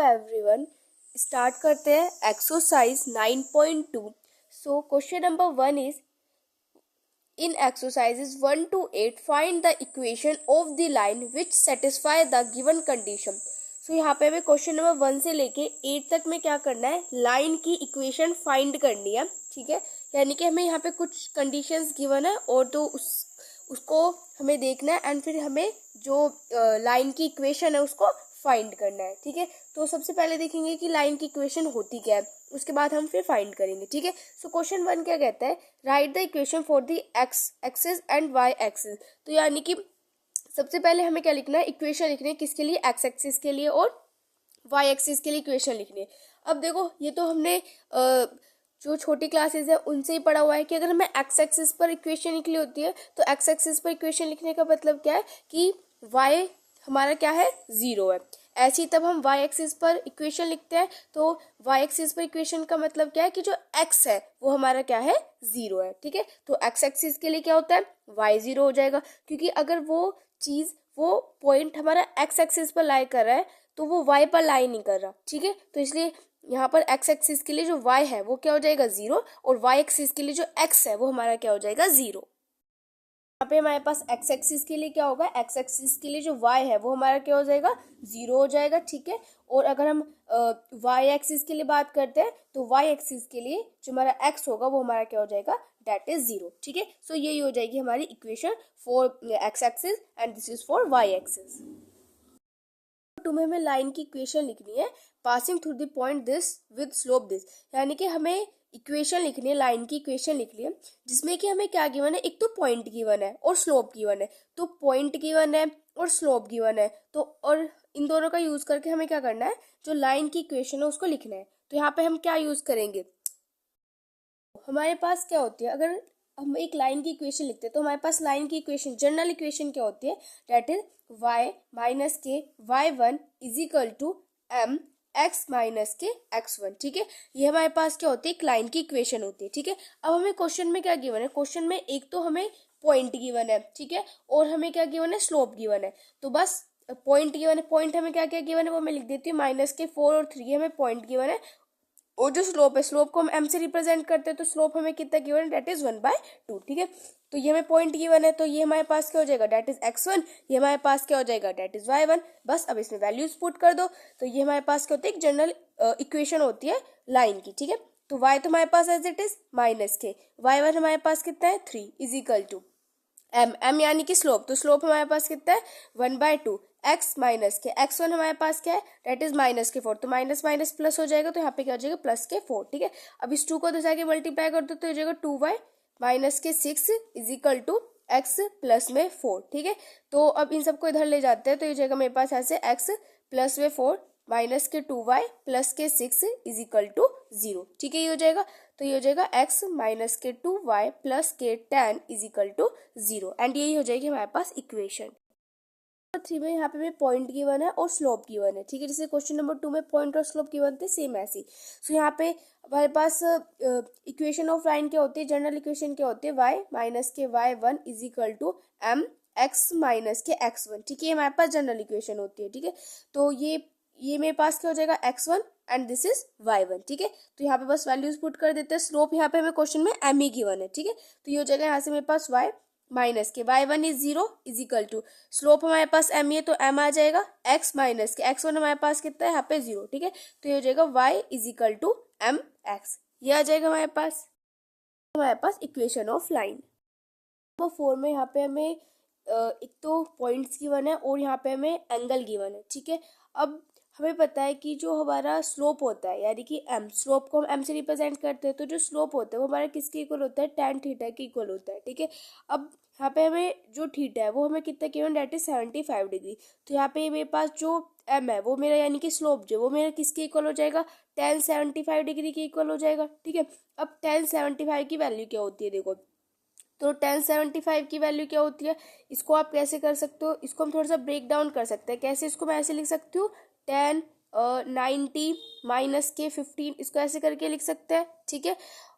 Everyone, start करते हैं exercise 9.2। So question number 1 is in exercises 1 to 8 find the equation of the line which satisfy the given condition. So यहाँ पे हमें question number 1 से लेके 8 तक में क्या करना है, लाइन की इक्वेशन फाइंड करनी है। ठीक है, यानी कि हमें यहाँ पे कुछ कंडीशंस गिवन है और तो उसको हमें देखना है एंड फिर हमें जो लाइन की इक्वेशन है उसको फाइंड करना है। ठीक है, तो सबसे पहले देखेंगे कि लाइन की इक्वेशन होती क्या है, उसके बाद हम फिर फाइंड करेंगे। ठीक है, सो क्वेश्चन 1 क्या कहता है, write the equation for the X axis and Y axis. तो यानी कि सबसे पहले हमें क्या लिखना है, इक्वेशन लिखनी है, किसके लिए, एक्स एक्सिस के लिए और वाई एक्सिस के लिए इक्वेशन लिखनी है। अब देखो, ये तो हमने जो छोटी क्लासेस है उनसे ही पढ़ा हुआ है कि अगर हमें एक्स एक्सिस पर इक्वेशन लिखनी होती है तो एक्स एक्सिस पर इक्वेशन लिखने का मतलब क्या है कि वाई हमारा क्या है, 0 है। ऐसे ही तब हम वाई एक्सिस पर इक्वेशन लिखते हैं तो वाई एक्सिस पर इक्वेशन का मतलब क्या है कि जो एक्स है वो हमारा क्या है, 0 है। ठीक है, तो एक्स एक्सिस के लिए क्या होता है, वाई 0 हो जाएगा, क्योंकि अगर वो चीज वो पॉइंट हमारा एक्स एक्सिस पर लाई कर रहा है तो वो वाई पर लाई नहीं कर रहा। ठीक है, तो इसलिए यहाँ पर एक्स एक्सिस के लिए जो वाई है वो क्या हो जाएगा, 0, और वाई एक्सिस के लिए जो एक्स है वो हमारा क्या हो जाएगा, 0। यहाँ पे हमारे पास एक्स एक्सिस के लिए क्या होगा, एक्स एक्सिस के लिए जो वाई है वो हमारा क्या हो जाएगा, 0 हो जाएगा। ठीक है, और अगर हम वाई एक्सिस के लिए बात करते हैं तो वाई एक्सिस के लिए जो हमारा एक्स होगा वो हमारा क्या हो जाएगा, डेट इज 0। ठीक है, सो यही हो जाएगी हमारी equation for X axis and this is for Y axis. तुम्हें हमें लाइन की इक्वेशन लिखनी है, passing through the point this with slope this, यानी कि हमें इक्वेशन लिखनी है, लाइन की इक्वेशन लिखनी है जिसमें कि हमें क्या गिवन है, एक तो पॉइंट गिवन है और स्लोप गिवन है। तो पॉइंट गिवन है और स्लोप गिवन है, तो और इन दोनों का यूज करके हमें क्या करना है, जो लाइन की इक्वेशन है उसको लिखना है। तो यहाँ पे हम क्या यूज करेंगे, हमारे पास क्या होती है, अगर हम एक लाइन की इक्वेशन लिखते हैं तो हमारे पास लाइन की इक्वेशन, जनरल इक्वेशन क्या होती है, दैट इज y माइनस के y1 is equal to m x minus के x1। ठीक है, ये हमारे पास क्या होती है, एक लाइन की इक्वेशन होती है। ठीक है, अब हमें क्वेश्चन में क्या गिवन है, क्वेश्चन में एक तो हमें पॉइंट गिवन है, ठीक है, और हमें क्या गिवन है, स्लोप गिवन है। तो बस पॉइंट गिवन है, पॉइंट हमें क्या क्या गिवन है वो मैं लिख देती हूँ, -4 और 3 हमें पॉइंट गिवन है, और जो स्लोप है, स्लोप को हम m से रिप्रेजेंट करते हैं, तो स्लोप हमें कितना गिवन है, डेट इज 1/2। ठीक है, तो ये हमें पॉइंट गिवन है, तो ये हमारे पास क्या हो जाएगा, डेट इज x1, ये हमारे पास क्या हो जाएगा, डेट इज y1। बस अब इसमें वैल्यूज पुट कर दो, तो ये हमारे पास क्या होती है, एक जनरल इक्वेशन होती है लाइन की। ठीक है, तो y तो हमारे पास as it is -k, y1 हमारे पास कितना है, 3 इज इक्वल टू m यानी कि स्लोप, तो स्लोप हमारे पास कितना है, 1/2, x माइनस के x1 हमारे पास क्या है, डेट इज -4, तो माइनस माइनस प्लस हो जाएगा, तो यहाँ पे क्या हो जाएगा, +4। ठीक है, अब इस 2 को तो जाके मल्टीप्लाई कर दो तो हो जाएगा 2y -6 is equal to x plus में 4। ठीक है, तो अब इन सबको इधर ले जाते हैं तो ये जाएगा मेरे पास ऐसे x प्लस में 4 माइनस के 2y प्लस के 6 इज इक्वल टू 0। ठीक है, ये हो जाएगा, तो ये हो जाएगा x माइनस के 2y प्लस के 10 इज इक्वल टू 0, एंड यही हो जाएगी हमारे पास इक्वेशन 3 में। यहाँ पे भी पॉइंट गिवन है और स्लोप गिवन है। ठीक है, जैसे क्वेश्चन नंबर 2 में पॉइंट और स्लोप गिवन थे, सेम ऐसी। सो यहाँ पे हमारे पास इक्वेशन ऑफ लाइन क्या होती है, जनरल इक्वेशन क्या होती है, y माइनस के y1 is equal to m x minus के x1। ठीक है, हमारे पास जनरल इक्वेशन होती है। ठीक है, तो ये मेरे पास क्या हो जाएगा, x1 and this is y1। ठीक है, तो यहाँ पे बस वैल्यूज पुट कर देते हैं, स्लोप यहाँ पे हमें क्वेश्चन में m ही गिवन है। ठीक है, तो ये हो जाएगा यहाँ से मेरे पास y माइनस के y1 is 0 is equal to, slope हमारे पास m ही है तो m आ जाएगा, x माइनस के x1 हमारे पास कितना है, यहाँ पे 0। ठीक है, तो ये हो जाएगा y is equal to m x, ये आ जाएगा हमारे पास इक्वेशन ऑफ लाइन। नंबर 4 में यहाँ पे हमें एक तो पॉइंट्स गिवन है और यहाँ पे हमें एंगल गिवन है। ठीक है, अब हमें पता है कि जो हमारा स्लोप होता है, यानी कि m, स्लोप को हम m से रिप्रेजेंट करते हैं, तो जो स्लोप होता है वो हमारा किसके इक्वल होता है, tan थीटा के इक्वल होता है। ठीक है, अब यहाँ पे हमें जो थीटा है वो हमें कितना गिवन, डेट इज 75 डिग्री। तो यहाँ पे मेरे पास जो m है वो मेरा, यानी कि स्लोप जो वो मेरा किसके इक्वल हो जाएगा, tan 75 डिग्री के इक्वल हो जाएगा। ठीक है, अब tan 75 की वैल्यू क्या होती है, देखो, तो tan 75 की वैल्यू क्या होती है, इसको आप कैसे कर सकते हो, इसको हम थोड़ा सा ब्रेक डाउन कर सकते हैं। कैसे, इसको मैं ऐसे लिख सकती हूँ, tan 90 माइनस के 15, इसको ऐसे करके लिख सकते हैं। ठीक है,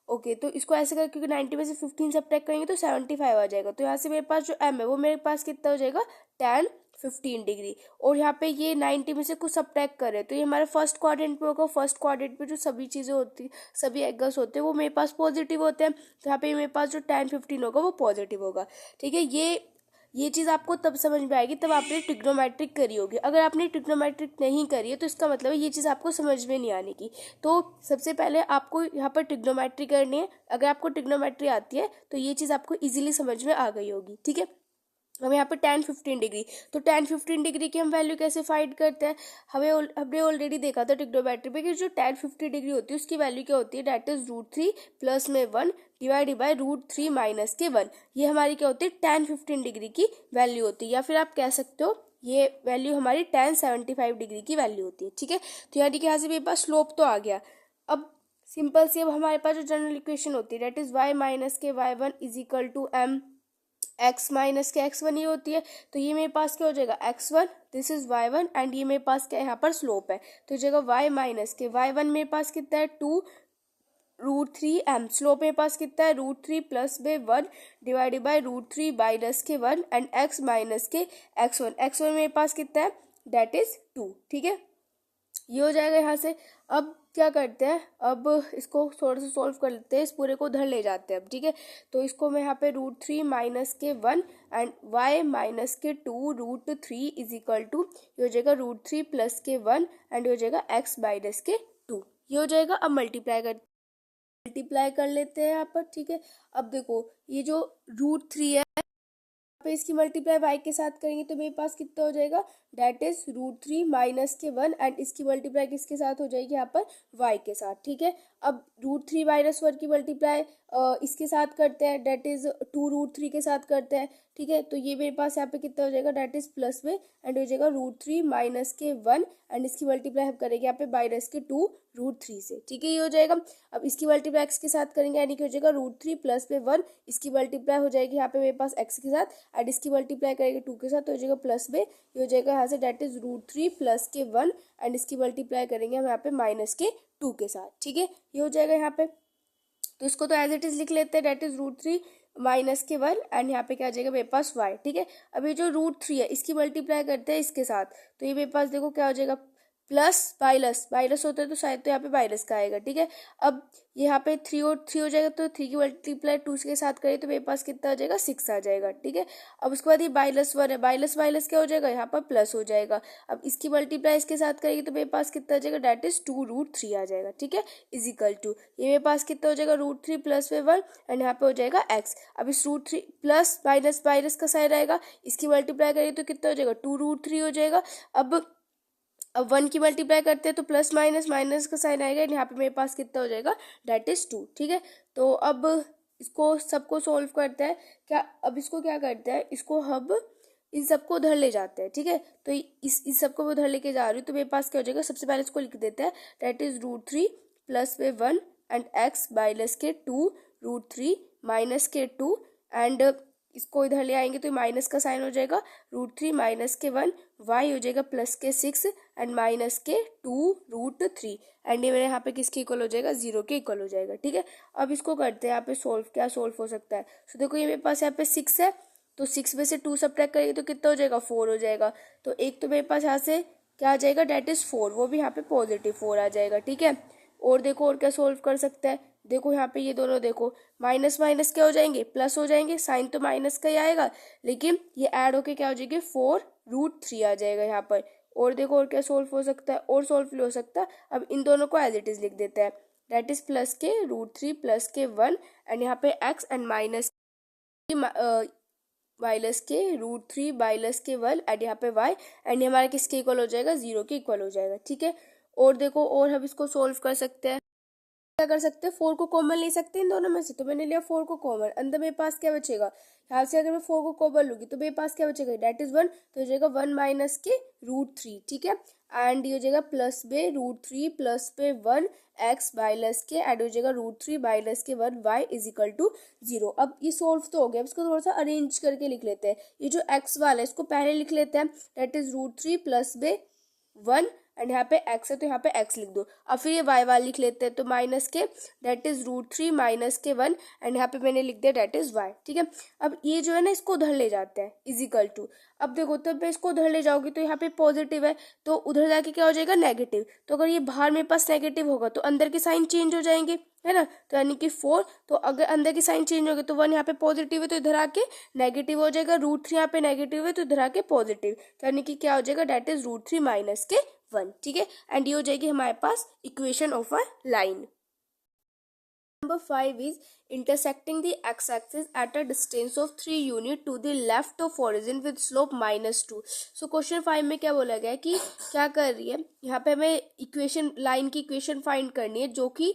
ओके, तो इसको ऐसे करके, क्योंकि 90 में से 15 सब्ट्रैक्ट करेंगे तो 75 आ जाएगा। तो यहाँ से मेरे पास जो m है वो मेरे पास कितना हो जाएगा, tan 15 डिग्री, और यहाँ पे ये 90 में से कुछ सब्ट्रैक्ट करे तो ये हमारे फर्स्ट क्वाड्रेंट पे होगा। फर्स्ट क्वाड्रेंट पे जो सभी चीज़ें होती, सभी एंगल्स होते हैं वो मेरे पास पॉजिटिव होते हैं, तो यहाँ पे मेरे पास जो tan 15 होगा वो पॉजिटिव होगा। ठीक है, ये चीज़ आपको तब समझ में आएगी तब आपने ट्रिग्नोमेट्रिक करी होगी। अगर आपने ट्रिग्नोमेट्रिक नहीं करी है तो इसका मतलब है ये चीज़ आपको समझ में नहीं आने की। तो सबसे पहले आपको यहाँ पर ट्रिग्नोमेट्री करनी है। अगर आपको ट्रिग्नोमेट्री आती है तो ये चीज़ आपको इजीली समझ में आ गई होगी। ठीक है, हम यहाँ पर tan 15 डिग्री, तो tan 15 डिग्री की हम वैल्यू कैसे फाइंड करते हैं? हमने ऑलरेडी देखा था ट्रिग्नोमेट्री पे कि जो tan 50 डिग्री होती है उसकी वैल्यू क्या होती है, डेट इज √3 प्लस में 1 डिवाइडेड बाय √3 माइनस के 1। ये हमारी क्या होती है, tan 15 डिग्री की वैल्यू होती है, या फिर आप कह सकते हो ये वैल्यू हमारी tan 75 डिग्री की वैल्यू होती है। ठीक है, तो यानी कि यहाँ से मेरे पास स्लोप तो आ गया। अब सिंपल सी अब हमारे पास जो जनरल इक्वेशन होती है डेट इज y माइनस के y1 is equal to m x minus के x1 ये होती है। तो ये मेरे पास क्या हो जाएगा, x1, this is y1, and ये मेरे पास क्या है, यहाँ पर स्लोप है, तो जगह y माइनस के y1 मेरे पास कितना है 2 √3m, स्लोप मेरे पास कितना है √3 प्लस में 1 डिवाइडेड बाय √3 माइनस के 1, एंड x माइनस के x1 मेरे पास कितना है, डेट इज 2। ठीक है, ये हो जाएगा यहाँ से। अब क्या करते हैं, अब इसको थोड़ा सा सॉल्व कर लेते हैं, इस पूरे को उधर ले जाते हैं अब। ठीक है, तो इसको मैं यहाँ पे √3 माइनस के 1 एंड y माइनस के 2 √3 इज इक्वल टू, ये हो जाएगा √3 प्लस के 1 एंड ये हो जाएगा x माइनस के 2, ये हो जाएगा। अब मल्टीप्लाई कर लेते हैं यहाँ पर। ठीक है, अब देखो ये जो √3 है पे इसकी मल्टीप्लाई y के साथ करेंगे तो मेरे पास कितना हो जाएगा, डेट इज √3 माइनस के 1, एंड इसकी मल्टीप्लाई किसके साथ हो जाएगी यहाँ पर, y के साथ। ठीक है, अब √3 माइनस 1 की मल्टीप्लाई इसके साथ करते हैं, डेट इज 2 √3 के साथ करते हैं। ठीक है, तो ये मेरे पास यहाँ पे कितना हो जाएगा, डेट इज प्लस में, एंड हो जाएगा √3 माइनस के 1, एंड इसकी मल्टीप्लाई हम करेंगे यहाँ पे माइनस के 2 √3 से। ठीक है, ये हो जाएगा। अब इसकी मल्टीप्लाई x के साथ करेंगे, यानी कि हो जाएगा √3 प्लस में 1, इसकी मल्टीप्लाई हो जाएगी यहाँ पे मेरे पास x के साथ, एंड इसकी मल्टीप्लाई करेंगे 2 के साथ, तो हो जाएगा प्लस में, ये हो जाएगा यहाँ से डेट इज √3 प्लस के 1, एंड इसकी मल्टीप्लाई करेंगे हम यहाँ पे माइनस के 2 के साथ। ठीक है, ये हो जाएगा यहाँ पे। तो इसको तो एज इट इज लिख लेते हैं, डेट इज √3 माइनस के 1, एंड यहाँ पे क्या आ जाएगा मेरे पास y। ठीक है, अब ये जो √3 है इसकी मल्टीप्लाई करते हैं इसके साथ, तो ये मेरे पास देखो क्या हो जाएगा, प्लस माइनस होता है तो शायद तो यहाँ पे माइनस का आएगा। ठीक है, अब यहाँ पे 3 और 3 हो जाएगा, तो 3 की मल्टीप्लाई 2 के साथ करें तो मेरे पास कितना आ जाएगा, 6 आ जाएगा। ठीक है, अब उसके बाद ये -1 है, माइनस क्या हो जाएगा, यहाँ पर प्लस हो जाएगा। अब इसकी मल्टीप्लाई इसके साथ करेंगे तो मेरे पास कितना आ जाएगा, डेट इज 2 √3 आ जाएगा। ठीक है, इज इक्वल टू, ये मेरे पास कितना हो जाएगा, √3 प्लस में 1, एंड यहाँ पे हो जाएगा x। अब इस √3 प्लस माइनस का साइन आएगा, इसकी मल्टीप्लाई करेंगे तो कितना हो जाएगा, 2 √3 हो जाएगा। अब 1 की मल्टीप्लाई करते हैं तो प्लस माइनस का साइन आएगा, यहाँ पे मेरे पास कितना हो जाएगा, डेट इज 2। ठीक है, तो अब इसको सबको सोल्व करते हैं क्या, अब इसको क्या करते हैं, इसको हम इन सबको उधर ले जाते हैं। ठीक है, तो इस सबको मैं उधर लेके जा रही हूँ, तो मेरे पास क्या हो जाएगा, सबसे पहले इसको लिख देते हैं, डेट इज √3 प्लस में 1 एंड x माइनस के 2 √3 माइनस के 2, एंड इसको इधर ले आएंगे तो माइनस का साइन हो जाएगा, √3 माइनस के 1, y हो जाएगा प्लस के 6 एंड माइनस के 2 √3, एंड ये मेरे यहाँ पे किसके इक्वल हो जाएगा, 0 के इक्वल हो जाएगा। ठीक है, अब इसको करते हैं यहाँ पे सोल्व, क्या सोल्व हो सकता है। तो देखो ये मेरे पास यहाँ पे 6 है, तो 6 में से 2 सब्ट्रैक्ट करेंगे तो कितना हो जाएगा, 4 हो जाएगा। तो एक तो मेरे पास यहाँ से क्या आ जाएगा, डेट इज 4, वो भी यहाँ पे पॉजिटिव 4 आ जाएगा। ठीक है, और देखो और क्या सोल्व कर सकता है, देखो यहाँ पे ये दोनों देखो माइनस क्या हो जाएंगे, प्लस हो जाएंगे, साइन तो माइनस का ही आएगा, लेकिन ये ऐड होके क्या हो जाएगी, 4 √3 आ जाएगा यहाँ पर। और देखो और क्या सोल्व हो सकता है, और सोल्व हो सकता है। अब इन दोनों को एज इट इज लिख देते हैं, डेट इज प्लस के √3 प्लस के 1, एंड यहाँ पे x एंड माइनस के √3 माइनस के 1, एंड यहाँ पे y, एंड हमारे किसके इक्वल हो जाएगा, 0 के इक्वल हो जाएगा। ठीक है, और देखो और हम इसको सोल्व कर सकते हैं, क्या कर सकते हैं, 4 को कॉमन ले सकते हैं इन दोनों में से, तो मैंने लिया 4 को कॉमन, अंदर मेरे पास क्या बचेगा, यहाँ से अगर मैं 4 को कॉमन लूंगी तो मेरे पास क्या बचेगा, डेट इज 1, तो हो जाएगा 1 माइनस के √3। ठीक है, एंड ये हो जाएगा प्लस में √3 प्लस में 1 x माइनस के, एंड हो जाएगा √3 माइनस के 1 y इज इक्वल टू 0। अब ये सोल्व तो हो गया, अब इसको थोड़ा सा अरेंज करके लिख लेते हैं। ये जो x वाला है इसको पहले लिख लेते हैं, डेट इज √3 प्लस में 1, एंड यहाँ पे x है तो यहाँ पे x लिख दो। अब फिर ये y वाला लिख लेते हैं, तो माइनस के डेट इज √3 माइनस के 1 एंड यहाँ पे मैंने लिख दिया डेट इज y। ठीक है, अब ये जो है ना इसको उधर ले जाते हैं इजिकल टू। अब देखो तो मैं इसको उधर ले जाऊंगी तो यहाँ पे पॉजिटिव है तो उधर जाके क्या हो जाएगा नेगेटिव। तो अगर ये बाहर मेरे पास नेगेटिव होगा तो अंदर के साइन चेंज हो जाएंगे, है ना। तो यानी कि 4, तो अगर अंदर की साइन चेंज हो गई तो 1 यहाँ पे पॉजिटिव है तो इधर आके नेगेटिव हो जाएगा, √3 यहाँ पे नेगेटिव है तो इधर आके पॉजिटिव। तो यानी कि क्या हो जाएगा डेट इज √3 माइनस के 1। ठीक है, एंड ये हो जाएगी हमारे पास equation of a line. Number 5 is intersecting the x-axis at a distance of 3 unit to the left of origin with slope -2। So question 5 में क्या बोला गया है कि क्या कर रही है, यहाँ पे हमें इक्वेशन लाइन की इक्वेशन फाइंड करनी है जो कि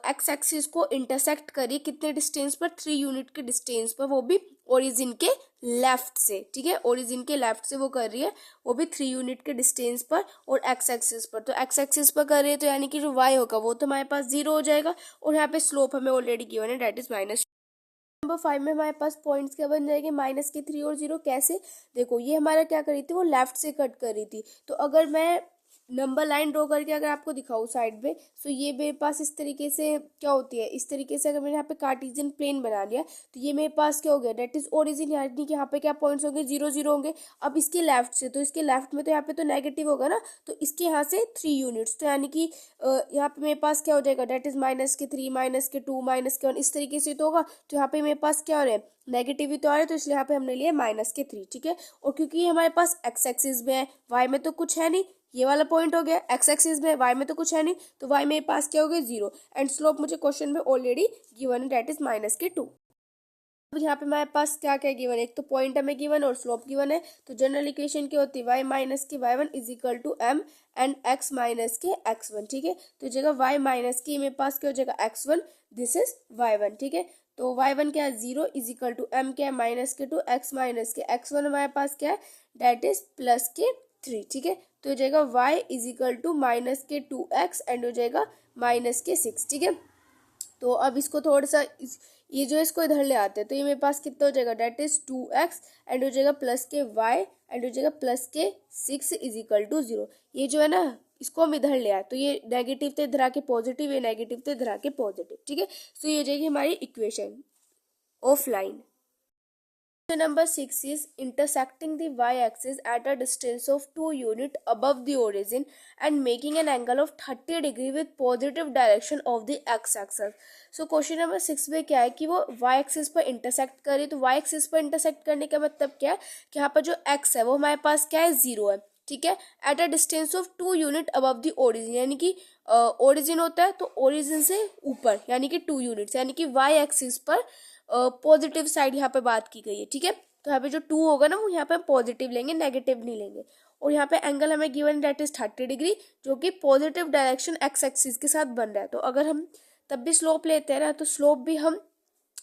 एक्स एक्सिस को इंटरसेक्ट करिए कितने डिस्टेंस पर, 3 यूनिट के डिस्टेंस पर, वो भी ओरिजिन के लेफ्ट से। ठीक है, ओरिजिन के लेफ्ट से वो कर रही है, वो भी 3 यूनिट के डिस्टेंस पर और एक्स एक्सिस पर। तो एक्स एक्सिस पर कर रही है तो यानी कि जो y होगा वो तो हमारे पास 0 हो जाएगा और यहाँ पे स्लोप हमें ऑलरेडी गिवन है डेट इज -। नंबर 5 में हमारे पास पॉइंट्स क्या बन जाएंगे, -3 और 0। कैसे, देखो ये हमारा क्या कर रही थी, वो लेफ्ट से कट कर रही थी। तो अगर मैं नंबर लाइन ड्रॉ करके अगर आपको दिखाऊँ साइड में, तो ये मेरे पास इस तरीके से क्या होती है, इस तरीके से अगर मैंने यहाँ पे कार्टेशियन प्लेन बना लिया तो ये मेरे पास क्या हो गया, डेट इज ओरिजिन, यानी कि यहाँ पे क्या पॉइंट्स होंगे 0 0 होंगे। अब इसके लेफ्ट से, तो इसके लेफ्ट में तो यहाँ पे तो नेगेटिव होगा ना, तो इसके यहाँ से 3 यूनिट्स, तो यानी कि यहाँ पे मेरे पास क्या हो जाएगा, डेट इज -3 -2 -1, इस तरीके से तो होगा। तो यहाँ पे मेरे पास क्या हो रहा है, नेगेटिव तो आ रहा है, तो इसलिए यहाँ पे हमने लिया -3। ठीक है, और क्योंकि ये हमारे पास एक्स एक्सिस में है, वाई में तो कुछ है नहीं, ये वाला पॉइंट हो गया एक्स एक्सिस में, वाई में तो कुछ है नहीं, तो वाई मेरे पास क्या हो गया 0 एंड स्लोप मुझे क्वेश्चन में ऑलरेडी गिवन है डेट इज -2। अब यहाँ पे हमारे पास क्या क्या गिवन है, एक तो पॉइंट हमें गिवन और स्लोप गिवन है। तो जनरल इक्वेशन क्या होती है, y माइनस के y1 is equal to m and x minus के x1। ठीक है, तो जगह y माइनस के मेरे पास क्या हो जाएगा x1, दिस इज y1। ठीक है, तो y1 क्या है 0 इज इक्वल टू m क्या है -2 x माइनस के x1 हमारे पास क्या है डेट इज +3। ठीक है, तो हो जाएगा y is equal to -2x and हो जाएगा -6। ठीक है, तो अब इसको थोड़ा सा ये जो इसको इधर ले आते हैं तो ये मेरे पास कितना हो जाएगा, डेट इज 2x एंड हो जाएगा +y एंड हो जाएगा +6 इज इक्वल टू 0। ये जो है ना इसको हम इधर ले आए तो ये नेगेटिव थे इधर आके पॉजिटिव, ये नेगेटिव थे इधर आके पॉजिटिव। ठीक है, सो ये हो जाएगी हमारी equation of line. Number 6 is intersecting the y-axis at a distance of 2 unit above the origin and making an angle of 30 degree with positive direction of the x-axis। So question number 6 में क्या है कि वो y-axis पर intersect करे। तो y-axis पर intersect करने का मतलब क्या है कि यहाँ पर जो x है वो हमारे पास क्या है 0 है। ठीक है, at a distance of 2 unit above the origin, यानी कि ओरिजिन होता है तो ओरिजिन से ऊपर यानी कि 2 यूनिट्स, यानी कि y-axis पर पॉजिटिव साइड यहाँ पे बात की गई है। ठीक है, तो यहाँ पे जो 2 होगा ना वो यहाँ पे पॉजिटिव लेंगे, नेगेटिव नहीं लेंगे। और यहाँ पे एंगल हमें गिवन डेट इज 30 डिग्री जो कि पॉजिटिव डायरेक्शन एक्स एक्सिस के साथ बन रहा है। तो अगर हम तब भी स्लोप लेते हैं ना तो स्लोप भी हम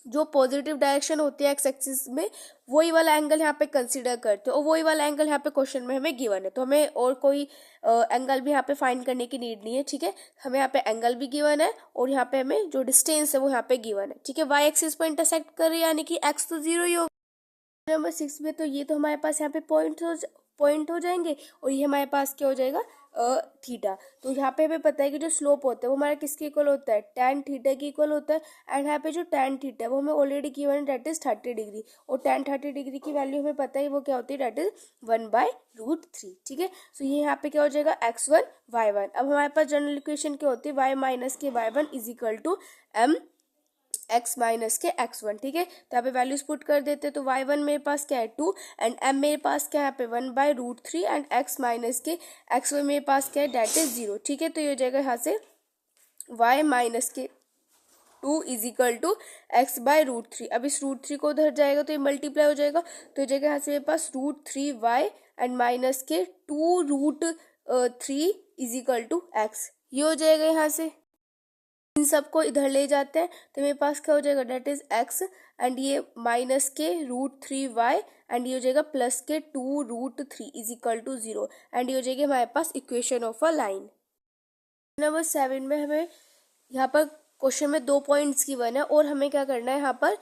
जो पॉजिटिव डायरेक्शन होती है एक्स एक्सिस में वही वाला एंगल यहाँ पे कंसीडर करते हैं और वही वाला एंगल यहाँ पे क्वेश्चन में हमें गिवन है। तो हमें और कोई एंगल भी यहाँ पे फाइंड करने की नीड नहीं है। ठीक है, हमें यहाँ पे एंगल भी गिवन है और यहाँ पे हमें जो डिस्टेंस है वो यहाँ पे गिवन है। ठीक है, वाई एक्सिस पर इंटरसेक्ट कर रही है यानी कि एक्स तो 0 ही होगा। नंबर 6 में तो ये तो हमारे पास यहाँ पे पॉइंट हो जाएंगे और ये हमारे पास क्या हो जाएगा थीटा। तो यहाँ पे हमें पता है कि जो स्लोप होता है वो हमारा किसके इक्वल होता है, tan थीटा के इक्वल होता है। एंड यहाँ पे जो tan थीटा है वो हमें ऑलरेडी गिवन है डेट इज 30 डिग्री और tan 30 डिग्री की वैल्यू हमें पता है वो क्या होती है डेट इज 1/√3। ठीक है, सो ये यहाँ पे क्या हो जाएगा x1 y1। अब हमारे पास जनरल इक्वेशन क्या होती है, y माइनस के y1 is equal to m x minus के x1। ठीक है, तो यहाँ पे वैल्यूज पुट कर देते तो y1 मेरे पास क्या है 2 एंड m मेरे पास क्या है यहाँ पे 1/√3 एंड x माइनस के x1 मेरे पास क्या है डेट इज 0। ठीक है, तो ये हो जाएगा यहाँ से y माइनस के 2 इज इक्वल टू x/√3। अब इस √3 को उधर जाएगा तो ये मल्टीप्लाई हो जाएगा तो ये जगह यहाँ से मेरे पास √3y एंड माइनस के 2√3 इज इक्वल टू x। ये हो जाएगा यहाँ से, इन सबको इधर ले जाते हैं तो मेरे पास क्या हो जाएगा डेट इज x एंड ये माइनस के √3y एंड ये हो जाएगा प्लस के 2√3 इज इक्वल टू 0 एंड ये हो जाएगी हमारे पास equation of a line. Number 7 में हमें यहाँ पर क्वेश्चन में 2 पॉइंट्स गिवन है और हमें क्या करना है यहाँ पर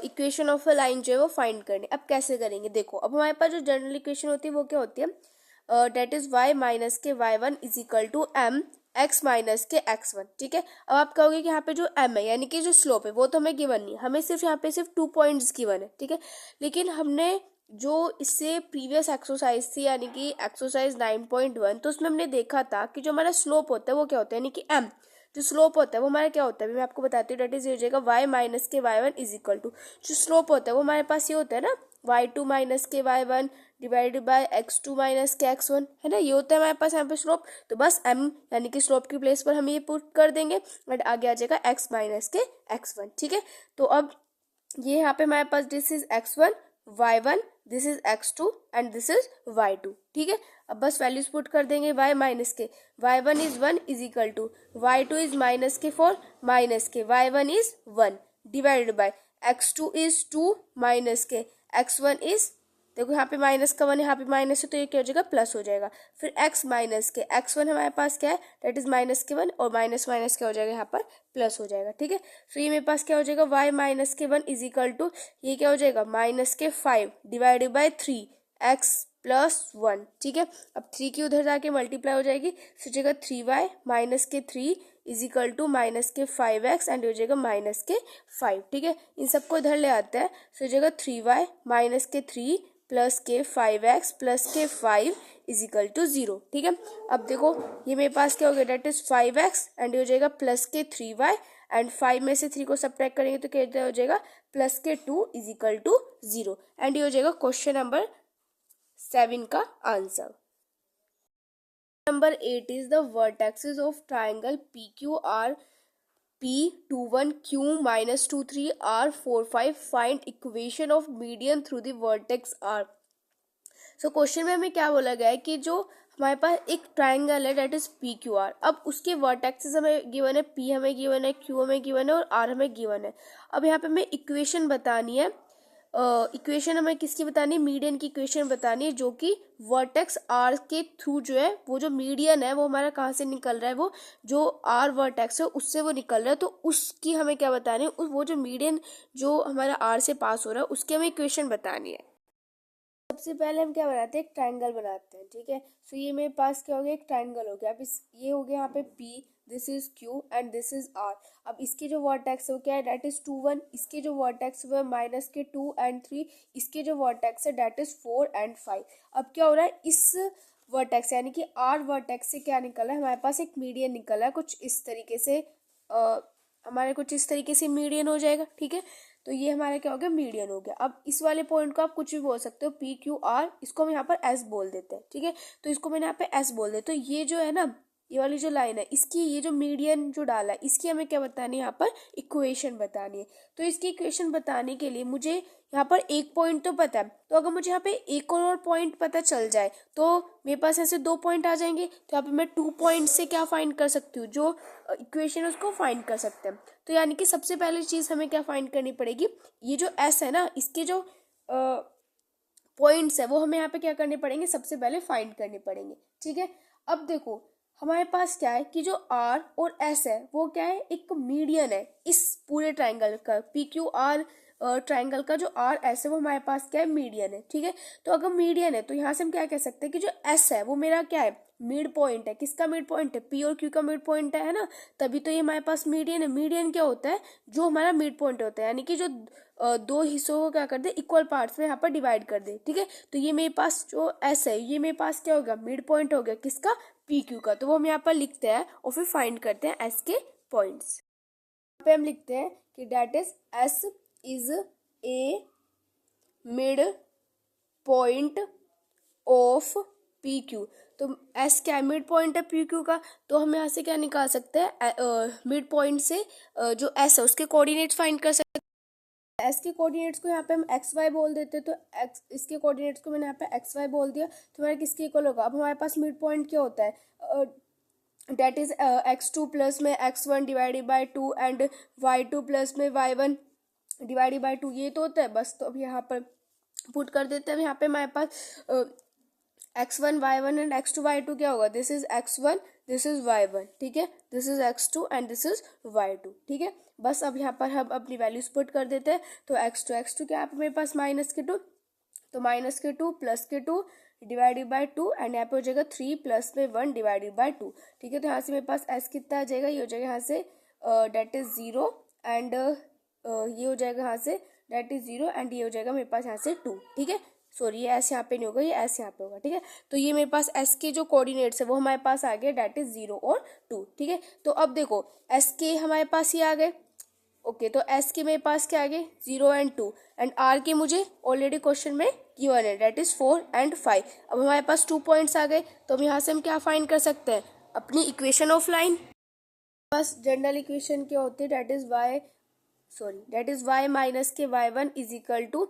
इक्वेशन ऑफ अ लाइन जो है वो फाइंड करनी है। अब कैसे करेंगे, देखो अब हमारे पास जो जनरल इक्वेशन होती है वो क्या होती है, डेट इज y माइनस के y1 is equal to m x minus के x1। ठीक है, अब आप कहोगे कि यहाँ पे जो m है यानी कि जो स्लोप है वो तो हमें गिवन नहीं, हमें सिर्फ यहाँ पे सिर्फ 2 पॉइंट्स गिवन है। ठीक है, लेकिन हमने जो इससे प्रीवियस एक्सरसाइज थी यानी कि एक्सरसाइज 9.1, तो उसमें हमने देखा था कि जो हमारा स्लोप होता है वो क्या होता है, यानी कि m जो स्लोप होता है वो हमारा क्या होता है, मैं आपको बताती हूँ। डेट इज ये हो जाएगा y माइनस के y1 इज इक्वल टू, जो स्लोप होता है वो हमारे पास ये होता है ना y2 माइनस के y1 divided by x2 minus के x1, है ना, ये होता है हमारे पास यहाँ पे स्लोप। तो बस m यानी कि स्लोप की प्लेस पर हम ये पुट कर देंगे बट आगे आ जाएगा x माइनस के x1। ठीक है, तो अब ये यहाँ पे हमारे पास this is x1 y1, this is x2 and this is y2। ठीक है, अब बस वैल्यूज पुट कर देंगे। y माइनस के y1 is 1 is equal to y2 is minus के 4 माइनस के y1 is 1 divided by x2 is 2 minus के x1 इज, देखो यहाँ पे माइनस का 1 यहाँ पे माइनस है तो ये क्या हो जाएगा प्लस हो जाएगा। फिर x माइनस के x1 हमारे पास क्या है, डेट इज माइनस के 1 और माइनस माइनस क्या हो जाएगा यहाँ पर प्लस हो जाएगा। ठीक है, तो ये मेरे पास क्या हो जाएगा y माइनस के 1 इज इक्वल टू ये क्या हो जाएगा माइनस के 5 डिवाइडेड बाय 3 x प्लस 1। ठीक है, अब 3 की उधर जाके मल्टीप्लाई हो जाएगी, फिर जाएगा 3y माइनस के 3 इज इक्वल टू माइनस के 5x एंड हो जाएगा माइनस के 5। ठीक है, इन सबको इधर ले आते हैं, फिर जाएगा 3y माइनस के 3 प्लस के 5x प्लस के 5 इज इक्वल टू 0। ठीक है, अब देखो ये मेरे पास क्या हो गया, डेट इज 5x एंड हो जाएगा प्लस के 3y एंड 5 में से 3 को सब्ट्रैक्ट करेंगे तो क्या हो जाएगा प्लस के 2 इज इक्वल टू 0 एंड ये हो जाएगा क्वेश्चन नंबर 7 का answer. Number 8 is the vertices of triangle PQR P21 Q minus 23 R 45 find equation of median through the vertex R। So question में हमें क्या बोला गया है कि जो हमारे पास एक ट्राइंगल है डेट इज PQR, अब उसके वर्टेक्सेस हमें गिवन है, P हमें गिवन है, Q हमें गिवन है और R हमें गिवन है। अब यहाँ पे हमें इक्वेशन बतानी है, इक्वेशन हमें किसकी बतानी है, मीडियन की इक्वेशन बतानी है, जो कि वर्टेक्स आर के थ्रू जो है वो जो मीडियन है वो हमारा कहाँ से निकल रहा है, वो जो आर वर्टेक्स है उससे वो निकल रहा है, तो उसकी हमें क्या बतानी है, वो जो मीडियन जो हमारा आर से पास हो रहा है उसकी हमें इक्वेशन बतानी है। सबसे पहले हम क्या बनाते हैं, एक ट्राइंगल बनाते हैं। ठीक है, सो ये मेरे पास क्या हो गया, एक ट्राइंगल हो गया। अब इस ये हो गया यहाँ पे P, this is Q and this is R। अब इसके जो वर्टेक्स है वो क्या है, डेट इज 2 1, इसके जो वर्टेक्स है माइनस के 2 एंड 3, इसके जो वर्टेक्स है डेट इज 4 एंड 5। अब क्या हो रहा है, इस वर्टेक्स यानी कि R वर्टेक्स से क्या निकला है, हमारे पास एक मीडियन निकला है कुछ इस तरीके से, हमारे कुछ इस तरीके से मीडियन हो जाएगा। ठीक है, तो ये हमारा क्या हो गया, मीडियन हो गया। अब इस वाले पॉइंट को आप कुछ भी बोल सकते हो, PQR, इसको हम यहाँ पर S बोल देते हैं। ठीक है, तो इसको मैंने यहाँ पे S बोल देते, तो ये जो है ना, ये वाली जो लाइन है इसकी ये जो मीडियन जो डाला है इसकी हमें क्या बतानी है, यहाँ पर इक्वेशन बतानी है। तो इसकी इक्वेशन बताने के लिए मुझे यहाँ पर एक पॉइंट तो पता है, तो अगर मुझे यहाँ पे एक और पॉइंट पता चल जाए तो मेरे पास ऐसे 2 पॉइंट आ जाएंगे, तो यहाँ पे मैं 2 पॉइंट से क्या फाइंड कर सकती हूँ, जो इक्वेशन है उसको फाइंड कर सकते हैं। तो यानी कि सबसे पहली चीज हमें क्या फाइंड करनी पड़ेगी, ये जो S है ना इसके जो पॉइंट्स है वो हमें यहाँ पे क्या करने पड़ेंगे, सबसे पहले फाइंड करने पड़ेंगे। ठीक है, अब देखो हमारे पास क्या है कि जो R और S है वो क्या है, एक मीडियन है इस पूरे ट्राइंगल का, PQR ट्राइंगल का जो RS है वो हमारे पास क्या है, मीडियन है। ठीक है, तो अगर मीडियन है तो यहाँ से हम क्या कह सकते हैं कि जो S है वो मेरा क्या है, मिड पॉइंट है। किसका मिड पॉइंट है, P और Q का मिड पॉइंट है ना, तभी तो ये हमारे पास मीडियन है। मीडियन क्या होता है, जो हमारा मिड पॉइंट होता है, यानी कि जो दो हिस्सों को क्या कर दे, इक्वल पार्ट्स में यहाँ पर डिवाइड कर दे। ठीक है, तो ये मेरे पास जो S है ये मेरे पास क्या होगा, मिड पॉइंट हो गया किसका, PQ का। तो वो हम यहाँ पर लिखते हैं और फिर फाइंड करते हैं S के पॉइंट्स। यहाँ पे हम लिखते हैं कि that is S is a midpoint of PQ। तो S क्या है, मिड पॉइंट है PQ का, तो हम यहाँ से क्या निकाल सकते हैं, मिड पॉइंट से जो S है उसके कोऑर्डिनेट्स फाइंड कर सकते हैं। S के कोऑर्डिनेट्स को यहाँ पे हम XY बोल देते हैं, तो X इसके कोऑर्डिनेट्स को मैंने यहाँ पे XY बोल दिया, तो हमारा किसके इक्वल होगा। अब हमारे पास मिड पॉइंट क्या होता है, डेट इज x2 प्लस में x1 divided by 2 and y2 plus में y1 डिवाइडेड बाय 2, ये तो होता है बस। तो अब यहाँ पर पुट कर देते हैं, यहाँ पे हमारे पास x1 y1 and x2 y2 क्या होगा, this is x1 this is y1। ठीक है, this is x2 and this is y2। ठीक है, बस अब यहाँ पर हम अपनी वैल्यूज पुट कर देते हैं, तो x2 क्या है मेरे पास माइनस के 2, तो माइनस के 2 प्लस के 2 डिवाइडेड बाय 2 एंड यहाँ पे हो जाएगा 3 प्लस में 1 डिवाइडेड बाय 2। ठीक है, तो यहाँ से मेरे पास s कितना आ जाएगा, ये हो जाएगा यहाँ से डेट इज 0 एंड ये हो जाएगा यहाँ से डेट इज 0 एंड ये हो जाएगा मेरे पास यहाँ से 2। ठीक है, सॉरी ये s यहाँ पे नहीं होगा, ये s यहाँ पे होगा। ठीक है, तो ये मेरे पास s के जो कोऑर्डिनेट्स है वो हमारे पास आ गए डेट इज 0 और 2। ठीक है, तो अब देखो s के हमारे पास ये आ गए। ओके, तो s के मेरे पास क्या आ गए 0 एंड 2 एंड r के मुझे ऑलरेडी क्वेश्चन में गिवन है डेट इज 4 एंड 5। अब हमारे पास 2 पॉइंट्स आ गए, तो हम यहाँ से हम क्या फाइंड कर सकते हैं, अपनी इक्वेशन ऑफ लाइन। बस जनरल इक्वेशन क्या होती है, डेट इज y माइनस के y1 is equal to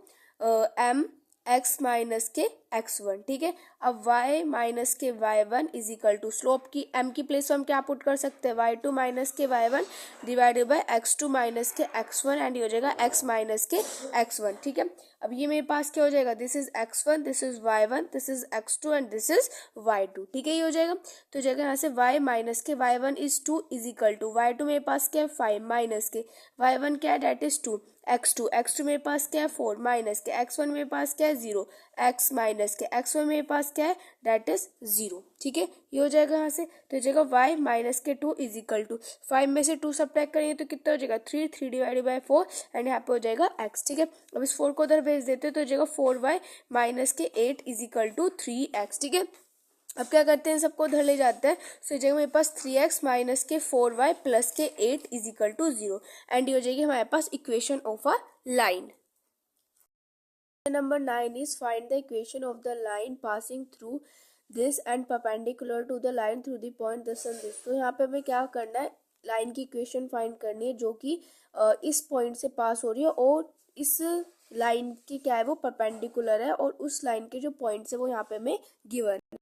m x minus के x1। ठीक है, अब y माइनस के y1 is equal to slope की m की प्लेस हम क्या पुट कर सकते हैं, y2 माइनस के y1 divided by x2 minus के x1 एंड ये हो जाएगा x माइनस के x1। ठीक है, अब ये मेरे पास क्या हो जाएगा, this is x1, this is y1, this is x2 and this is y2। ठीक है, ये हो जाएगा, तो जाएगा यहाँ से y माइनस के y1 is 2 is equal to y2 मेरे पास क्या है 5 माइनस के y1 क्या है डेट इज 2 x2 मेरे पास क्या है 4 माइनस के x1 मेरे पास क्या है 0 x माइनस के x1 मेरे पास क्या है डेट इज 0। ठीक है, ये हो जाएगा यहाँ से, तो हो जाएगा y माइनस के 2 इज इक्वल टू 5 में से 2 सब्ट्रैक्ट करेंगे तो कितना हो जाएगा 3 डिवाइडेड बाय 4 एंड यहाँ पे हो जाएगा x। ठीक है, अब इस 4 को उधर भेज देते हैं तो हो जाएगा 4y माइनस के 8 इज इक्वल टू 3x। ठीक है, अब क्या करते हैं, सबको उधर ले जाते हैं, सो जगह मेरे पास 3x माइनस के 4y प्लस के 8 इज इक्वल टू 0 एंड ये हो जाएगी हमारे पास equation of a line. Number 9 is find the equation of the line passing through this and perpendicular to the line through the point this and this. तो यहाँ पे हमें क्या करना है, लाइन की इक्वेशन फाइंड करनी है जो कि इस पॉइंट से पास हो रही है और इस लाइन की क्या है वो परपेंडिकुलर है और उस लाइन के जो पॉइंट्स है वो यहाँ पे हमें गिवन है।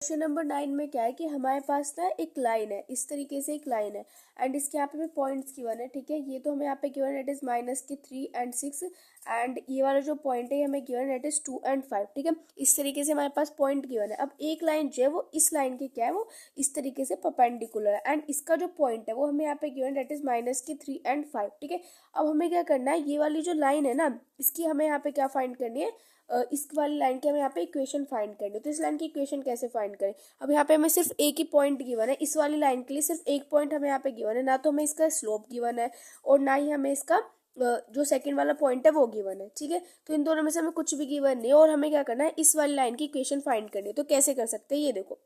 क्वेश्चन नंबर 9 में क्या है कि हमारे पास ना एक लाइन है, इस तरीके से एक लाइन है एंड इसके यहाँ पे हमें पॉइंट्स गिवन है। ठीक है, ये तो हमें यहाँ पे गिवन है इट इज माइनस की 3 एंड 6 एंड ये वाला जो पॉइंट है हमें गिवन है इट इज 2 एंड 5। ठीक है, इस तरीके से हमारे पास पॉइंट गिवन है। अब एक लाइन जो है वो इस लाइन की क्या है वो इस तरीके से परपेंडिकुलर है एंड इसका जो पॉइंट है वो हमें यहाँ पे गिवन है इट इज माइनस की 3 एंड 5। ठीक है, अब हमें क्या करना है, ये वाली जो लाइन है ना इसकी हमें यहाँ पे क्या फाइंड करनी है, इस वाली लाइन की हमें यहाँ पे इक्वेशन फाइंड करनी है। तो इस लाइन की इक्वेशन कैसे फाइंड करें, अब यहाँ पे हमें सिर्फ एक ही पॉइंट गिवन है, इस वाली लाइन के लिए सिर्फ एक पॉइंट हमें यहाँ पे गिवन है, ना तो हमें इसका स्लोप गिवन है और ना ही हमें इसका जो सेकंड वाला पॉइंट है वो गिवन है। ठीक है, तो इन दोनों में से हमें कुछ भी गिवन नहीं है और हमें क्या करना है, इस वाली लाइन की इक्वेशन फाइंड करनी है। तो कैसे कर सकते हैं, ये देखो,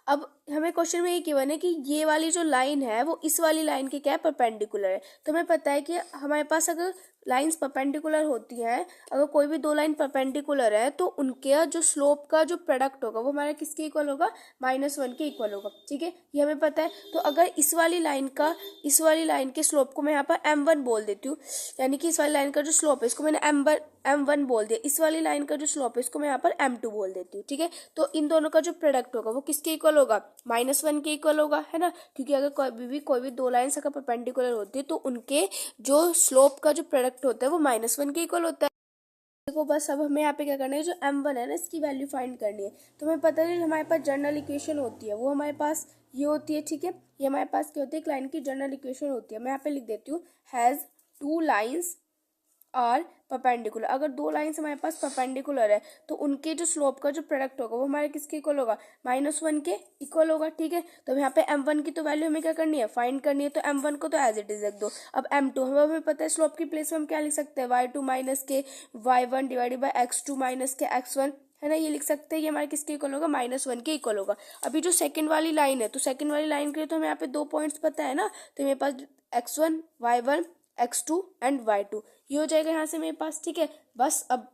अब हमें क्वेश्चन में ये गिवन है कि ये वाली जो लाइन है वो इस वाली लाइन के क्या है परपेंडिकुलर है। तो हमें पता है कि हमारे पास अगर लाइंस परपेंडिकुलर होती हैं, अगर कोई भी दो लाइन परपेंडिकुलर है तो उनके जो स्लोप का जो प्रोडक्ट होगा वो हमारा किसके इक्वल होगा, -1 के इक्वल होगा। ठीक है, ये हमें पता है। तो अगर इस वाली लाइन के स्लोप को मैं यहाँ पर m1 बोल देती हूँ, यानी कि इस वाली लाइन का जो स्लोप है इसको मैंने m1 बोल दिया, इस वाली लाइन का जो स्लोप है इसको मैं यहाँ पर m2 बोल देती हूँ। ठीक है, तो इन दोनों का जो प्रोडक्ट होगा वो किसके इक्वल होगा, -1 के इक्वल होगा, है ना, क्योंकि अगर कोई भी दो लाइन्स अगर परपेंडिकुलर होती है तो उनके जो स्लोप का जो प्रोडक्ट होता है वो -1 के इक्वल होता है। देखो बस अब हमें यहाँ पे क्या करना है, जो m1 है ना इसकी वैल्यू फाइंड करनी है। तो हमें पता है हमारे पास जनरल इक्वेशन होती है वो हमारे पास ये होती है। ठीक है, ये हमारे पास क्या होती है, एक लाइन की जनरल इक्वेशन होती है। मैं यहाँ पे लिख देती हूँ, हैज 2 लाइन्स आर परपेंडिकुलर। अगर दो लाइन्स हमारे पास परपेंडिकुलर है तो उनके जो स्लोप का जो प्रोडक्ट होगा वो हमारे किसके इक्वल होगा, -1 के इक्वल होगा। ठीक है, तो यहाँ पे m1 की तो वैल्यू हमें क्या करनी है, फाइंड करनी है। तो m1 को तो एज इट इज रख दो। अब m2 हमें पता है स्लोप की प्लेस में हम क्या लिख सकते हैं, y2 माइनस के y1 divided by x2 minus के x1, है ना, ये लिख सकते हैं। ये हमारे किसके इक्वल होगा, -1 के इक्वल होगा। अभी जो सेकंड वाली लाइन है तो सेकंड वाली लाइन के लिए तो हमें यहाँ पे दो पॉइंट्स पता है ना, तो मेरे पास x1 y1 x2 and y2 ये हो जाएगा यहाँ से मेरे पास। ठीक है, बस अब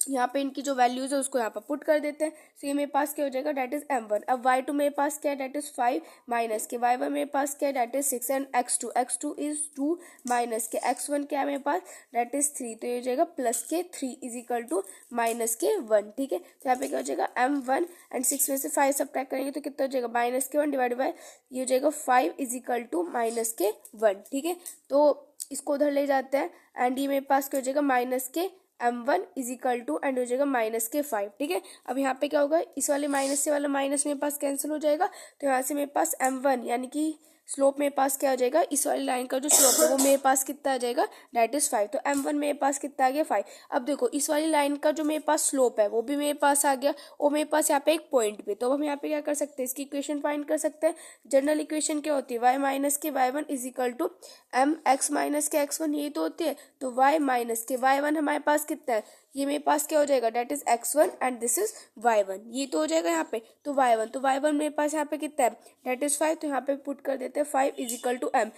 यहाँ पे इनकी जो वैल्यूज है उसको यहाँ पर पुट कर देते हैं। सो ये मेरे पास क्या हो जाएगा, डेट इज m1। अब y2 मेरे पास क्या है, डेट इज 5 माइनस के y1 मेरे पास क्या है, that is 6 and x2 is 2 minus के x1 क्या है मेरे पास, डेट इज 3। तो ये हो जाएगा प्लस के 3 इज इक्वल टू माइनस के 1। ठीक है, तो यहाँ पे क्या हो जाएगा m1 एंड 6 में से 5 सब्ट्रैक्ट करेंगे तो कितना हो जाएगा, -1 डिवाइड बाय ये हो जाएगा 5 इज इक्वल टू -1। ठीक है, तो इसको उधर ले जाते हैं एंड ये मेरे पास क्या हो जाएगा, माइनस के m1 is equal to and हो जाएगा -5। ठीक है, अब यहाँ पे क्या होगा, इस वाले माइनस से वाला माइनस मेरे पास कैंसिल हो जाएगा। तो यहाँ से मेरे पास m1 यानी कि स्लोप मेरे पास क्या हो जाएगा, इस वाली लाइन का जो स्लोप है वो मेरे पास कितना आ जाएगा, दैट इज 5। तो m1 मेरे पास कितना आ गया 5। अब देखो इस वाली लाइन का जो मेरे पास स्लोप है वो भी मेरे पास आ गया, और मेरे पास यहाँ पे एक पॉइंट भी। तो हम यहाँ पे क्या कर सकते हैं, इसकी इक्वेशन फाइंड कर सकते हैं। जनरल इक्वेशन क्या होती है, y माइनस के y1 is equal to m x minus के x1, यही तो होती है। तो y माइनस के y1 हमारे पास कितना है, ये मेरे पास क्या हो जाएगा, that is x1 and this is y1, ये तो हो जाएगा यहाँ पे। तो y1 मेरे पास यहाँ पे कितना है, डेट इज 5। तो यहाँ पे पुट कर देते हैं 5 इज इक्वल टू m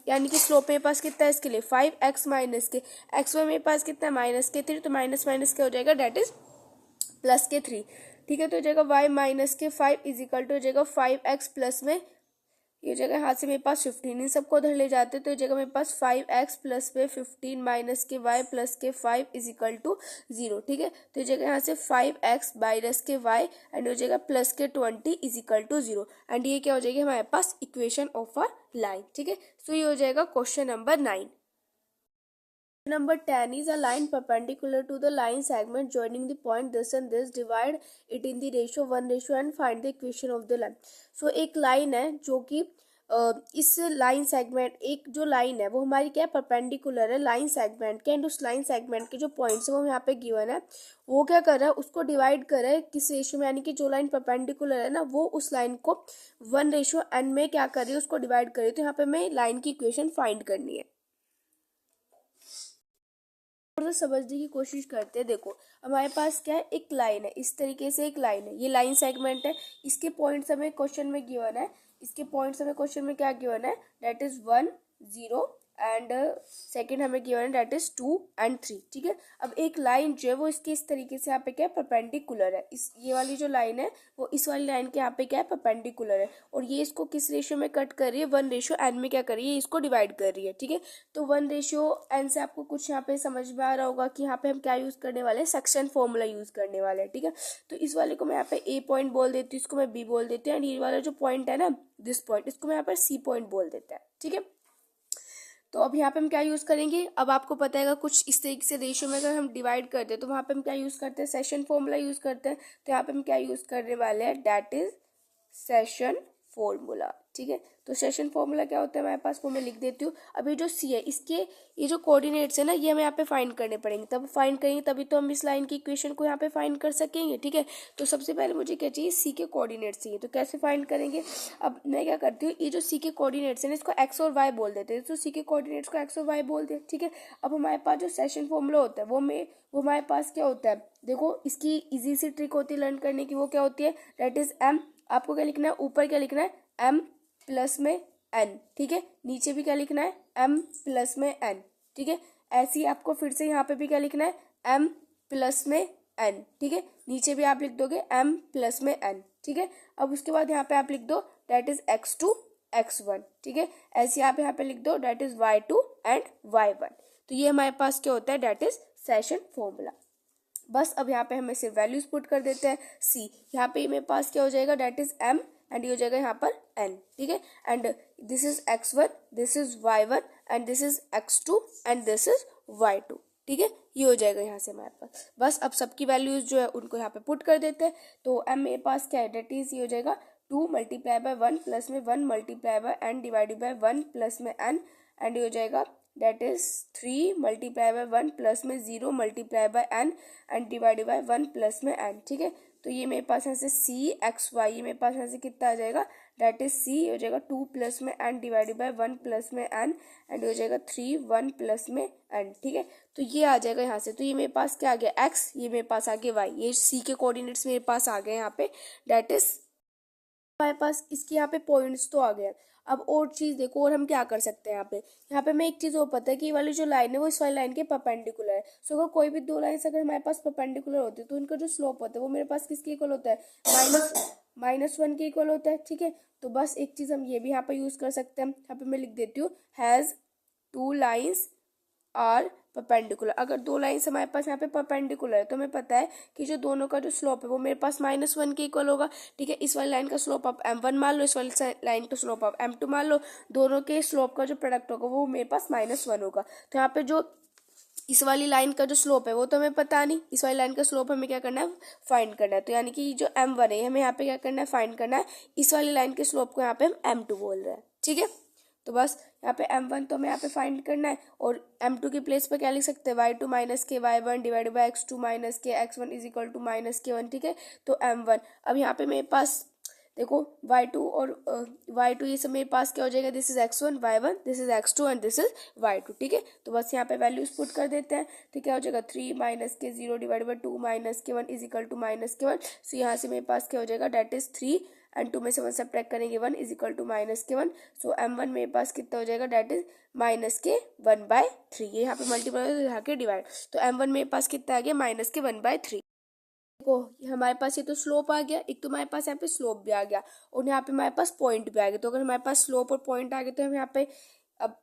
यानी कि स्लोप मेरे पास कितना है इसके लिए 5x माइनस के x1 मेरे पास कितना है माइनस के 3, तो माइनस माइनस क्या हो जाएगा, डेट इज प्लस के 3। ठीक है, तो हो जाएगा y माइनस के 5 इज इक्वल टू हो जाएगा 5x प्लस में, ये जगह हाथ से मेरे पास 15, इन सबको उधर ले जाते तो ये जगह मेरे पास 5x प्लस में 15 माइनस के y प्लस के 5 इज इक्वल टू 0। ठीक है, तो ये जगह यहाँ से 5x माइनस के y एंड हो जाएगा प्लस के 20 इज इक्वल टू 0, एंड ये क्या हो जाएगी हमारे पास इक्वेशन ऑफ अ लाइन। ठीक है, सो ये हो जाएगा question number 9। Number 10 is a line perpendicular to the line segment joining the point this and this. Divide it in the ratio 1:, and find the equation of the line. So एक line है जो कि इस line segment, एक जो line है वो हमारी क्या है, परपेंडिकुलर है लाइन सेगमेंट के, एंड उस लाइन सेगमेंट के जो पॉइंट्स है वो यहाँ पे गिवन है, वो क्या कर रहा है, उसको डिवाइड कर रहा है किस रेशियो में, यानी कि जो लाइन परपेंडिकुलर है ना वो उस लाइन को 1:n में क्या कर रही है, उसको डिवाइड कर रही है। तो यहाँ पे हमें लाइन की इक्वेशन फाइंड करनी है। थोड़ा सा समझने की कोशिश करते हैं। देखो हमारे पास क्या है, एक लाइन है, इस तरीके से एक लाइन है, ये लाइन सेगमेंट है, इसके पॉइंट्स हमें क्वेश्चन में गिवन है, इसके पॉइंट्स हमें क्वेश्चन में क्या गिवन है, दैट इज 1 0 एंड सेकंड हमें गिवन है दैट इज 2 एंड 3। ठीक है, अब एक लाइन जो है वो इसके इस तरीके से यहाँ पे क्या है, परपेंडिकुलर है, इस ये वाली जो लाइन है वो इस वाली लाइन के यहाँ पे क्या है, परपेंडिकुलर है, और ये इसको किस रेशियो में कट कर रही है, 1:n में क्या कर रही है, इसको डिवाइड कर रही है। ठीक है, तो 1:n से आपको कुछ यहाँ पे समझ में आ रहा होगा कि यहाँ पे हम क्या यूज करने वाले हैं, सेक्शन फॉर्मूला यूज करने वाले हैं। ठीक है, तो इस वाले को मैं यहाँ पे ए पॉइंट बोल देती हूँ, इसको मैं बी बोल देती हूँ, एंड ये वाला जो पॉइंट है ना, दिस पॉइंट, इसको मैं यहाँ पर सी पॉइंट बोल देते हैं। ठीक है, तो अब यहाँ पे हम क्या यूज करेंगे, अब आपको पता है कुछ इस तरीके से रेशियो में अगर हम डिवाइड करते हैं तो वहाँ पे हम क्या यूज करते हैं, सेशन फॉर्मूला यूज करते हैं। तो यहाँ पे हम क्या यूज करने वाले हैं, दैट इज सेशन फॉर्मूला। ठीक है, तो सेशन फॉर्मूला क्या होता है हमारे पास, वो मैं लिख देती हूँ। अब ये जो सी है, इसके ये जो कोऑर्डिनेट्स है ना, ये हमें यहाँ पे फाइंड करने पड़ेंगे, तब फाइंड करेंगे तभी तो हम इस लाइन की इक्वेशन को यहाँ पे फाइंड कर सकेंगे। ठीक है, तो सबसे पहले मुझे क्या चाहिए, सी के कोऑर्डिनेट्स चाहिए। तो कैसे फाइंड करेंगे, अब मैं क्या करती हूँ, ये जो सी के कोऑर्डिनेट्स है ना, इसको एक्स और वाई बोल देते हैं, तो सी के कोऑर्डिनेट्स को एक्स और वाई बोल दे। ठीक है, अब हमारे पास जो सेशन फॉर्मूला होता है वो हमारे पास क्या होता है, देखो इसकी इजी सी ट्रिक होती है लर्न करने की, वो क्या होती है, दैट इज एम। आपको क्या लिखना है, ऊपर क्या लिखना है, एम प्लस में एन। ठीक है, नीचे भी क्या लिखना है, एम प्लस में एन। ठीक है, ऐसे ही आपको फिर से यहाँ पे भी क्या लिखना है, एम प्लस में एन। ठीक है, नीचे भी आप लिख दोगे एम प्लस में एन। ठीक है, अब उसके बाद यहाँ पे आप लिख दो दैट इज x2 x1। ठीक है, ऐसे आप यहाँ पे लिख दो that is y2 and y1। तो ये हमारे पास क्या होता है, दैट इज सेशन फॉर्मूला। बस अब यहाँ पे हमें सिर्फ वैल्यूज पुट कर देते हैं। सी यहाँ पे मेरे पास क्या हो जाएगा, दैट इज एम, एंड ये हो जाएगा यहाँ पर n। ठीक है, and this is x1, this is y1 and this is x2 and this is y2। ठीक है, ये हो जाएगा यहाँ से हमारे पास। बस अब सबकी वैल्यूज जो है उनको यहाँ पे पुट कर देते हैं। तो m मेरे पास क्या है, दैट इज ये हो जाएगा 2 मल्टीप्लाई बाय 1 प्लस में 1 multiply by n divided by 1 plus में n, एंड ये हो जाएगा that is 3 multiply by 1 plus में 0 multiply by n and divided by 1 plus में n। ठीक है, तो ये मेरे पास यहाँ से सी एक्स वाई, मेरे पास यहाँ से कितना आ जाएगा, दैट इज सी हो जाएगा 2 प्लस में n डिवाइडेड बाय 1 प्लस में n, एंड हो जाएगा 3 1 प्लस में n। ठीक है, तो ये आ जाएगा यहाँ से। तो ये मेरे पास क्या आ गया, x, ये मेरे पास आ गया y, ये सी के कोऑर्डिनेट्स मेरे पास आ गए यहाँ पे, दैट इज हमारे पास इसके यहाँ पे पॉइंट्स तो आ गए। अब और चीज देखो, और हम क्या कर सकते हैं यहाँ पे हमें एक चीज और पता है कि ये वाली जो लाइन है वो इस वाली लाइन के परपेंडिकुलर है। सो अगर कोई भी दो लाइन्स अगर हमारे पास परपेंडिकुलर होती है तो उनका जो स्लोप होता है वो मेरे पास किसके इक्वल होता है, -1 के इक्वल होता है। ठीक है, तो बस एक चीज हम ये भी यहाँ पे यूज कर सकते हैं, यहाँ पे मैं लिख देती हूँ, हैज 2 लाइन्स आर परपेंडिकुलर। अगर दो लाइन्स हमारे पास यहाँ पे परपेंडिकुलर है तो हमें पता है कि जो दोनों का जो स्लोप है वो मेरे पास -1 के इक्वल होगा। ठीक है, इस वाली लाइन का स्लोप आप m1 मान लो, इस वाली लाइन का स्लोप आप m2 मान लो, दोनों के स्लोप का जो प्रोडक्ट होगा वो मेरे पास -1 होगा। तो यहाँ पे जो इस वाली लाइन का जो स्लोप है वो तो हमें पता नहीं, इस वाली लाइन का स्लोप हमें क्या करना है, फाइंड करना है। तो यानी कि जो m1 है हमें यहाँ पे क्या करना है, फाइंड करना है। इस वाली लाइन के स्लोप को यहाँ पे हम m2 बोल रहे हैं। ठीक है। तो बस यहाँ पे m1 तो हमें यहाँ पे फाइंड करना है और m2 की प्लेस पे क्या लिख सकते हैं, y2 माइनस के y1 divided by x2 minus के x1 is equal to minus के 1। ठीक है, तो m1 अब यहाँ पे मेरे पास देखो y2 और y2 ये सब मेरे पास क्या हो जाएगा, this is x1 y1, this is x2 and this is y2। ठीक है, तो बस यहाँ पे वैल्यूज पुट कर देते हैं। तो क्या हो जाएगा 3 माइनस के 0 डिवाइड बाई 2 माइनस के 1 इज इक्वल टू माइनस के 1। सो यहाँ से मेरे पास क्या हो जाएगा, डेट इज 3 एंड 2 में से 1 सब्ट्रैक्ट करेंगे 1 इज इक्वल टू माइनस के 1। सो m1 मेरे पास कितना हो जाएगा, डेट इज माइनस के 1/3। ये यहाँ पे मल्टीप्लाई यहाँ के डिवाइड, तो m1 मेरे पास कितना आ गया, माइनस के 1/3। देखो हमारे पास ये तो स्लोप आ गया, एक तो हमारे पास यहाँ पे स्लोप भी आ गया और यहाँ पे हमारे पास पॉइंट भी आ गया। तो अगर हमारे पास स्लोप और पॉइंट आ गए तो हम यहाँ पे अब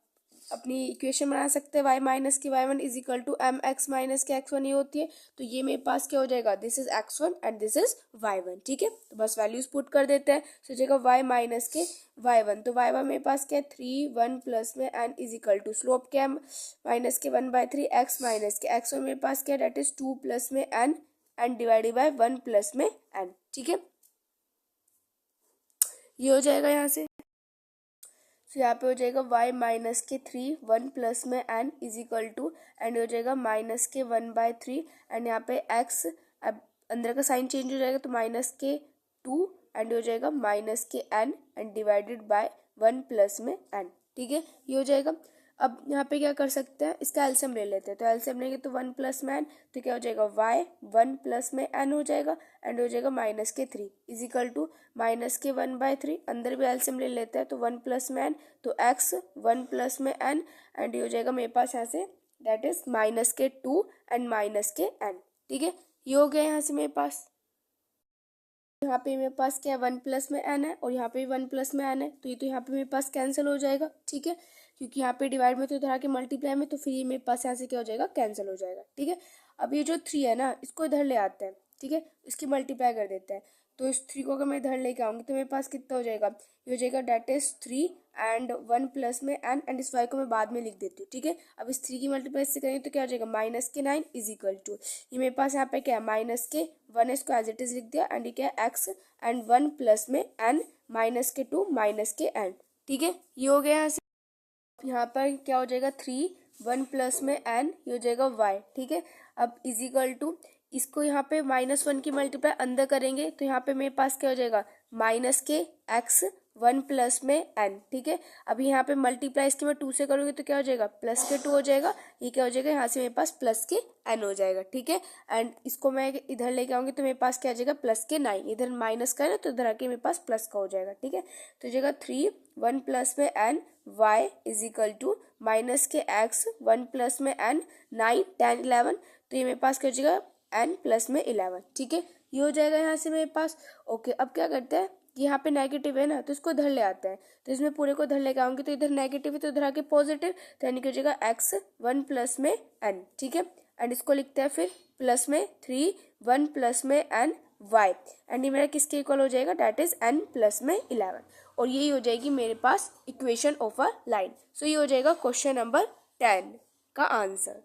अपनी इक्वेशन बना सकते हैं, y माइनस की y1 is equal to M X minus के x1 ये होती है। तो ये मेरे पास क्या हो जाएगा, this is x1 and this is y1। ठीक है, तो बस वैल्यूज पुट कर देते हैं। सो जाएगा y माइनस के y1, तो y1 मेरे पास क्या है 3 1 प्लस में n is equal to slope क्या है माइनस के 1/3 x माइनस के x1 मेरे पास क्या है, डेट इज 2 प्लस में n and divided by 1 plus में n। ठीक है, ये हो जाएगा यहाँ से। तो यहाँ पे हो जाएगा y माइनस के 3 1 प्लस में n is equal to and हो जाएगा माइनस के 1/3 एंड यहाँ पे x अब अंदर का साइन चेंज हो जाएगा तो माइनस के 2 एंड हो जाएगा माइनस के n and divided by 1 plus में n। ठीक है, ये हो जाएगा। अब यहाँ पे क्या कर सकते हैं, इसका एलसीएम ले लेते हैं। तो एलसीएम लेंगे तो 1 प्लस में n, तो क्या हो जाएगा y 1 प्लस में n हो जाएगा एंड हो जाएगा माइनस के 3 इज इक्वल टू माइनस के 1/3। अंदर भी एलसीएम ले लेते हैं तो 1 प्लस में n, तो x 1 प्लस में n एंड ये हो जाएगा मेरे पास यहाँ से दैट इज माइनस के 2 एंड माइनस के n। ठीक है, ये हो गया यहाँ से मेरे पास। यहाँ पे मेरे पास क्या है 1 प्लस में n है और यहाँ पे भी 1 प्लस में n है, तो ये तो यहाँ पे मेरे पास कैंसिल हो जाएगा। ठीक है, क्योंकि यहाँ पे डिवाइड में तो इधर आके मल्टीप्लाई में, तो फिर ये मेरे पास यहाँ से क्या हो जाएगा, कैंसिल हो जाएगा। ठीक है, अब ये जो 3 है ना, इसको इधर ले आते हैं। ठीक है, इसकी मल्टीप्लाई कर देते हैं। तो इस 3 को अगर मैं इधर लेके आऊँगी तो मेरे पास कितना हो जाएगा, ये हो जाएगा डेट इज 3 एंड 1 प्लस में n एंड इस y को मैं बाद में लिख देती हूँ। ठीक है, अब इस 3 की मल्टीप्लाई से करेंगे तो क्या हो जाएगा, माइनस के 9 इज इक्वल टू ये मेरे पास यहाँ पे क्या है माइनस के 1 इसको एज इट इज लिख दिया एंड ये क्या है x एंड 1 प्लस में n माइनस के 2 माइनस के n। ठीक है, ये हो गया यहाँ से। यहाँ पर क्या हो जाएगा 3 1 प्लस में n, ये हो जाएगा y। ठीक है, अब इज इक्वल टू इसको यहाँ पे -1 की मल्टीप्लाई अंदर करेंगे तो यहाँ पे मेरे पास क्या हो जाएगा माइनस के x 1 प्लस में n। ठीक है, अभी यहाँ पे मल्टीप्लाई इसकी मैं 2 से करूँगी तो क्या हो जाएगा प्लस के 2 हो जाएगा, ये क्या हो जाएगा यहाँ से मेरे पास प्लस के n हो जाएगा। ठीक है, एंड इसको मैं इधर लेके आऊँगी तो मेरे पास क्या आ जाएगा प्लस के 9, इधर माइनस का है तो इधर आके मेरे पास प्लस का हो जाएगा। ठीक है, तो हो जाएगा 3 1 प्लस में n y is equal to minus के x 1 प्लस में n 9 10 11, तो ये मेरे पास क्या हो जाएगा n प्लस में 11। ठीक है, ये हो जाएगा यहाँ से मेरे पास। ओके, अब क्या करते हैं, यहाँ पे नेगेटिव है ना तो इसको इधर ले आते हैं। तो इसमें पूरे को इधर लेके आऊंगी तो इधर नेगेटिव है तो इधर आके पॉजिटिव, तो यानी कि हो जाएगा x 1 प्लस में n। ठीक है, एंड इसको लिखते हैं फिर प्लस में 3 1 प्लस में n y एंड ये मेरा किसके इक्वल हो जाएगा, डेट इज n प्लस में 11 और यही हो जाएगी मेरे पास इक्वेशन ऑफ अ लाइन। सो ये हो जाएगा क्वेश्चन नंबर 10 का आंसर।